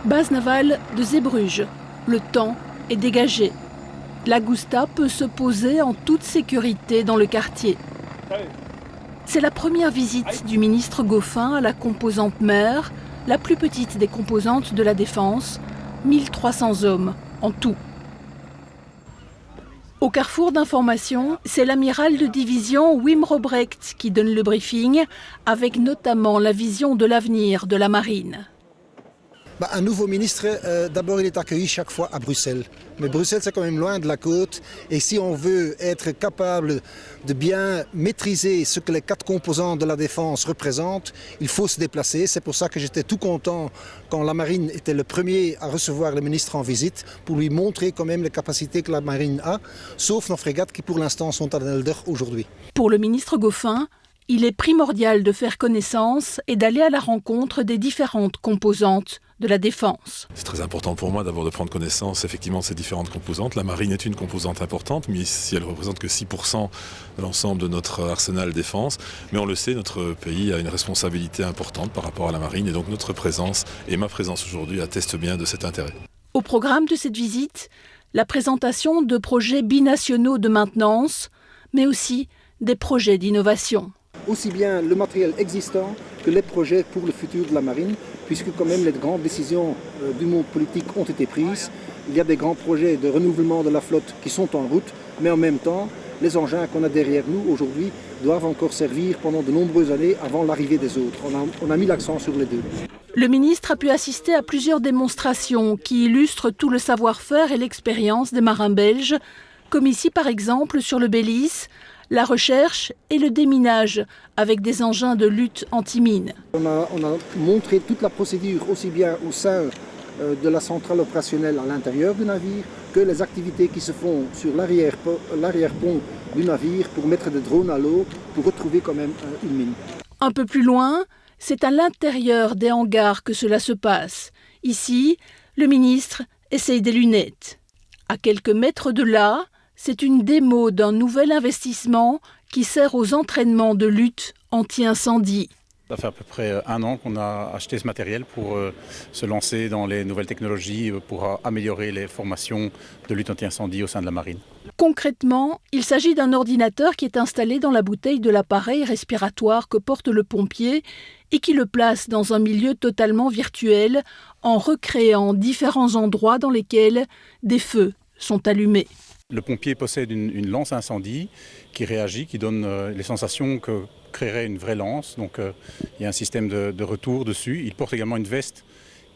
Base navale de Zeebrugge. Le temps est dégagé. L'Agusta peut se poser en toute sécurité dans le quartier. C'est la première visite du ministre Goffin à la composante mer, la plus petite des composantes de la défense, 1300 hommes en tout. Au carrefour d'information, c'est l'amiral de division Wim Robrecht qui donne le briefing, avec notamment la vision de l'avenir de la marine. Un nouveau ministre, d'abord il est accueilli chaque fois à Bruxelles. Mais Bruxelles c'est quand même loin de la côte et si on veut être capable de bien maîtriser ce que les 4 composantes de la défense représentent, il faut se déplacer. C'est pour ça que j'étais tout content quand la marine était le premier à recevoir le ministre en visite pour lui montrer quand même les capacités que la marine a, sauf nos frégates qui pour l'instant sont à Nelder aujourd'hui. Pour le ministre Goffin, il est primordial de faire connaissance et d'aller à la rencontre des différentes composantes de la défense. C'est très important pour moi d'abord de prendre connaissance effectivement de ces différentes composantes. La marine est une composante importante, mais si elle ne représente que 6% de l'ensemble de notre arsenal défense, mais on le sait, notre pays a une responsabilité importante par rapport à la marine et donc notre présence et ma présence aujourd'hui attestent bien de cet intérêt. Au programme de cette visite, la présentation de projets binationaux de maintenance, mais aussi des projets d'innovation. Aussi bien le matériel existant que les projets pour le futur de la marine, puisque quand même les grandes décisions du monde politique ont été prises. Il y a des grands projets de renouvellement de la flotte qui sont en route, mais en même temps, les engins qu'on a derrière nous aujourd'hui doivent encore servir pendant de nombreuses années avant l'arrivée des autres. On a mis l'accent sur les deux. Le ministre a pu assister à plusieurs démonstrations qui illustrent tout le savoir-faire et l'expérience des marins belges, comme ici par exemple sur le Bélis, la recherche et le déminage avec des engins de lutte anti-mine. On a montré toute la procédure aussi bien au sein de la centrale opérationnelle à l'intérieur du navire que les activités qui se font sur l'arrière-pont du navire pour mettre des drones à l'eau pour retrouver quand même une mine. Un peu plus loin, c'est à l'intérieur des hangars que cela se passe. Ici, le ministre essaye des lunettes. À quelques mètres de là, c'est une démo d'un nouvel investissement qui sert aux entraînements de lutte anti-incendie. Ça fait à peu près 1 an qu'on a acheté ce matériel pour se lancer dans les nouvelles technologies, pour améliorer les formations de lutte anti-incendie au sein de la marine. Concrètement, il s'agit d'un ordinateur qui est installé dans la bouteille de l'appareil respiratoire que porte le pompier et qui le place dans un milieu totalement virtuel en recréant différents endroits dans lesquels des feux sont allumés. Le pompier possède une lance incendie qui réagit, qui donne les sensations que créerait une vraie lance. Donc il y a un système de retour dessus. Il porte également une veste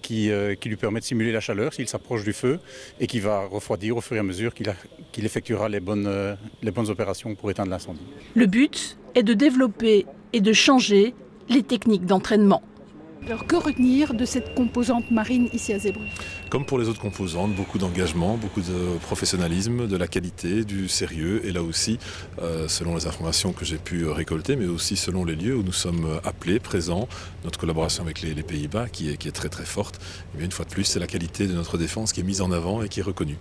qui lui permet de simuler la chaleur s'il s'approche du feu et qui va refroidir au fur et à mesure qu'il effectuera les bonnes opérations pour éteindre l'incendie. Le but est de développer et de changer les techniques d'entraînement. Alors que retenir de cette composante marine ici à Zeebrugge ? Comme pour les autres composantes, beaucoup d'engagement, beaucoup de professionnalisme, de la qualité, du sérieux et là aussi, selon les informations que j'ai pu récolter, mais aussi selon les lieux où nous sommes appelés, présents, notre collaboration avec les Pays-Bas qui est très très forte. Et bien, une fois de plus, c'est la qualité de notre défense qui est mise en avant et qui est reconnue.